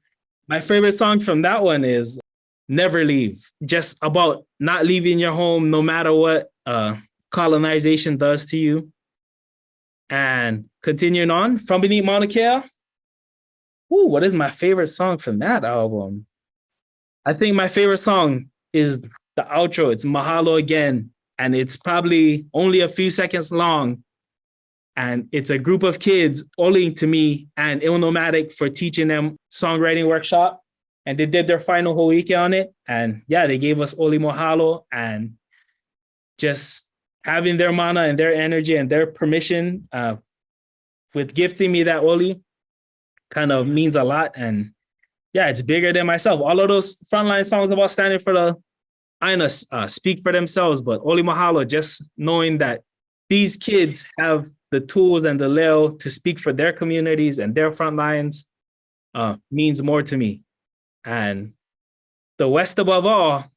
My favorite song from that one is Never Leave, just about not leaving your home no matter what colonization does to you. And continuing on, From Beneath Mauna Kea. Ooh, what is my favorite song from that album? I think my favorite song is the outro. It's Mahalo Again. And it's probably only a few seconds long. And it's a group of kids owing to me and Illnomatic for teaching them songwriting workshop. And they did their final ho'ike on it. And yeah, they gave us Oli Mahalo, and just having their mana and their energy and their permission with gifting me that Oli kind of means a lot. And yeah, it's bigger than myself. All of those frontline songs about standing for the Aina speak for themselves, but Oli Mahalo, just knowing that these kids have the tools and the leo to speak for their communities and their front lines means more to me. And The West Above All,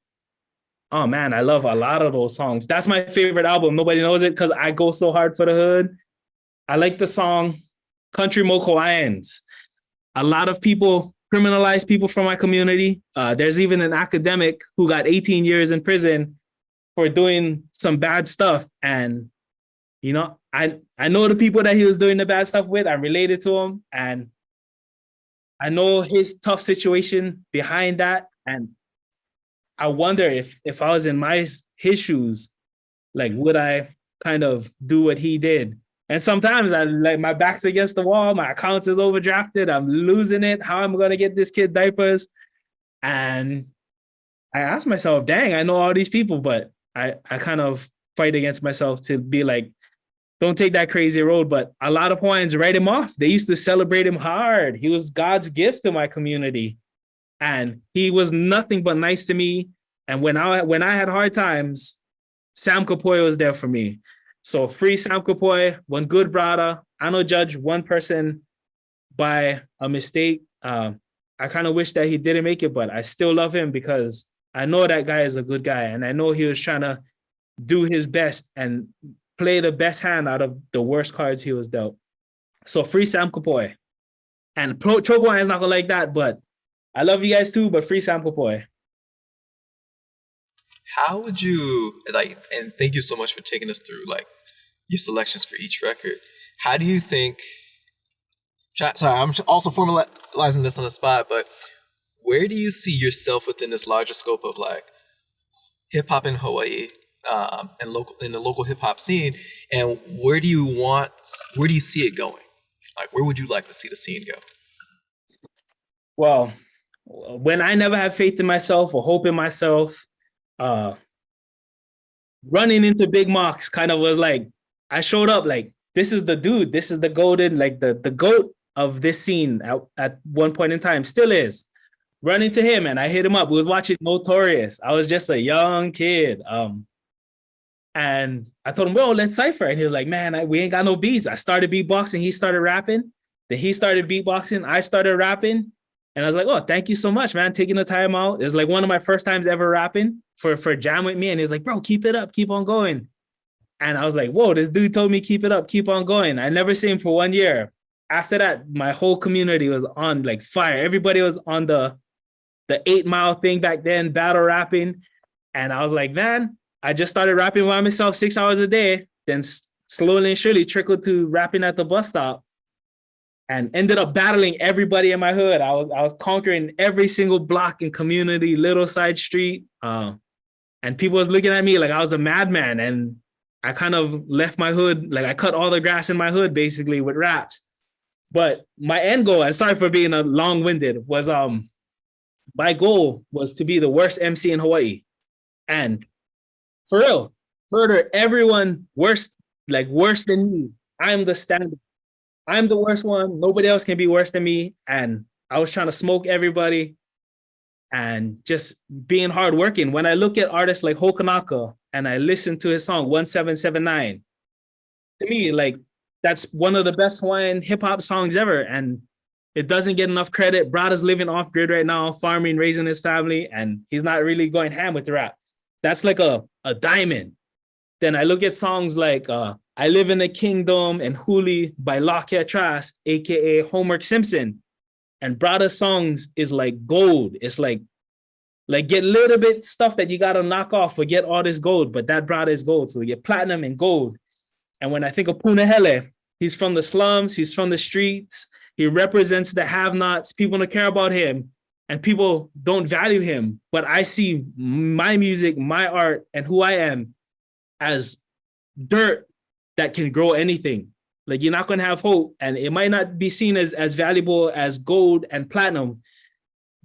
oh man, I love a lot of those songs. That's my favorite album. Nobody knows it because I go so hard for the hood. I like the song Country Mokoians. A lot of people criminalize people from my community. There's even an academic who got 18 years in prison for doing some bad stuff. And, you know, I know the people that he was doing the bad stuff with. I'm related to him. And I know his tough situation behind that. And I wonder if I was in his shoes, like, would I kind of do what he did? And sometimes I like my back's against the wall, my account is overdrafted, I'm losing it. How am I gonna get this kid diapers? And I ask myself, dang, I know all these people, but I kind of fight against myself to be like, don't take that crazy road. But a lot of Hawaiians write him off. They used to celebrate him hard. He was God's gift to my community. And he was nothing but nice to me. And when I had hard times, Sam Kapoy was there for me. So free Sam Kapoy, one good brother. I don't judge one person by a mistake. I kind of wish that he didn't make it, but I still love him because I know that guy is a good guy. And I know he was trying to do his best and play the best hand out of the worst cards he was dealt. So free Sam Kapoy. And Chokoan is not gonna like that, but I love you guys too, but free Sam Kapoy. How would you, like, and thank you so much for taking us through, like, your selections for each record. How do you think, sorry, I'm also formalizing this on the spot, but where do you see yourself within this larger scope of, like, hip-hop in Hawaii and in the local hip-hop scene, and where do you see it going? Like, where would you like to see the scene go? Well, when I never had faith in myself or hope in myself, running into Big Mox kind of was like, I showed up like, this is the dude, this is the golden, like the GOAT of this scene at one point in time, still is. Run into him and I hit him up. We was watching Notorious. I was just a young kid. And I told him, well, let's cypher. And he was like, man, we ain't got no beats. I started beatboxing, he started rapping. Then he started beatboxing. I started rapping. And I was like, oh, thank you so much, man. Taking the time out. It was like one of my first times ever rapping for Jam with me. And he was like, bro, keep it up. Keep on going. And I was like, whoa, this dude told me keep it up. Keep on going. I never seen him for 1 year. After that, my whole community was on like fire. Everybody was on the 8 Mile thing back then, battle rapping. And I was like, man, I just started rapping by myself 6 hours a day. Then slowly and surely trickled to rapping at the bus stop. And ended up battling everybody in my hood. I was conquering every single block and community, little side street. And people was looking at me like I was a madman. And I kind of left my hood, like I cut all the grass in my hood basically with raps. But my end goal, and sorry for being a long-winded, was my goal was to be the worst MC in Hawaii. And for real, murder everyone worse than me. I'm the standard. I'm the worst one. Nobody else can be worse than me. And I was trying to smoke everybody and just being hardworking. When I look at artists like Hokanaka and I listen to his song 1779, to me, like that's one of the best Hawaiian hip hop songs ever. And it doesn't get enough credit. Brada's living off grid right now, farming, raising his family, and he's not really going ham with the rap. That's like a diamond. Then I look at songs like I Live in a Kingdom and Huli by Lockheed Trask, aka Homework Simpson. And Brada's songs is like gold. It's like get little bit stuff that you gotta knock off, forget all this gold, but that Brada is gold. So you get platinum and gold. And when I think of Punahele, he's from the slums, he's from the streets, he represents the have-nots, people don't care about him, and people don't value him. But I see my music, my art, and who I am as dirt that can grow anything. Like you're not gonna have hope, and it might not be seen as valuable as gold and platinum,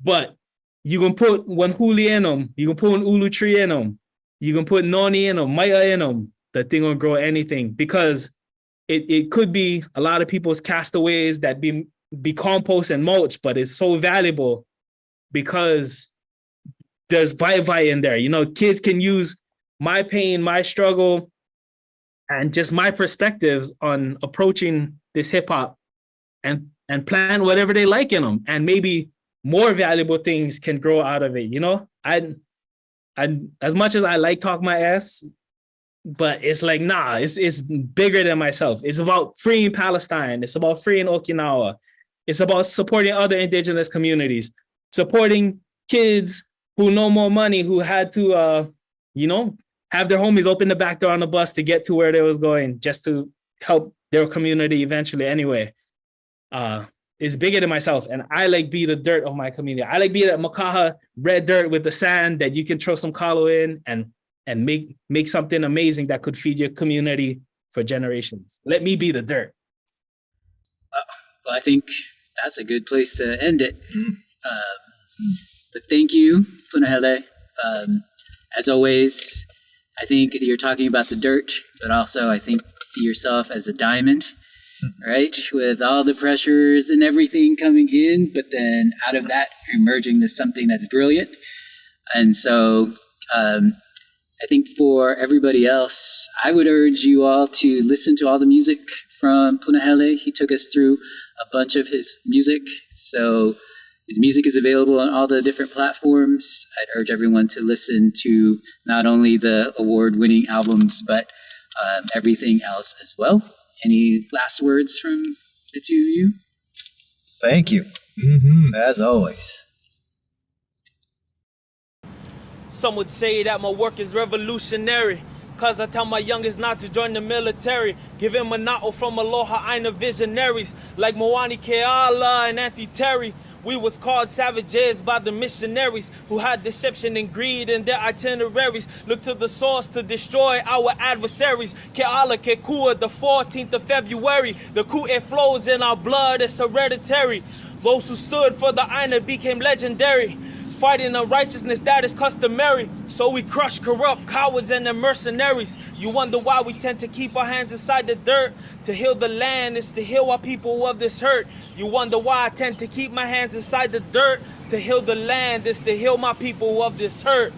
but you can put one huli in them, you can put one ulu tree in them, you can put noni in them, maya in them, the thing will grow anything, because it could be a lot of people's castaways that be compost and mulch, but it's so valuable because there's vai in there. You know, kids can use my pain, my struggle, and just my perspectives on approaching this hip hop and plant whatever they like in them. And maybe more valuable things can grow out of it. You know, I as much as I like talk my ass, but it's like, nah, it's bigger than myself. It's about freeing Palestine. It's about freeing Okinawa. It's about supporting other indigenous communities, supporting kids who know more money, who had to, have their homies open the back door on the bus to get to where they was going, just to help their community eventually anyway. It's bigger than myself. And I like be the dirt of my community. I like be that Makaha red dirt with the sand that you can throw some kalo in and make something amazing that could feed your community for generations. Let me be the dirt. Well, I think that's a good place to end it. But thank you, Punahele. As always, I think you're talking about the dirt, but also I think see yourself as a diamond, right? With all the pressures and everything coming in, but then out of that, emerging to something that's brilliant. And so I think for everybody else, I would urge you all to listen to all the music from Punahele. He took us through a bunch of his music. So his music is available on all the different platforms. I'd urge everyone to listen to not only the award-winning albums, but everything else as well. Any last words from the two of you? Thank you, as always. Some would say that my work is revolutionary, cause I tell my youngest not to join the military. Give him a na'o from Aloha Aina visionaries, like Moani Keala and Auntie Terry. We was called savages by the missionaries who had deception and greed in their itineraries. Look to the source to destroy our adversaries. Keala Kekua, the 14th of February. The Ku'e flows in our blood, it's hereditary. Those who stood for the Aina became legendary, fighting a righteousness that is customary. So we crush corrupt cowards and their mercenaries. You wonder why we tend to keep our hands inside the dirt. To heal the land is to heal our people of this hurt. You wonder why I tend to keep my hands inside the dirt. To heal the land is to heal my people of this hurt.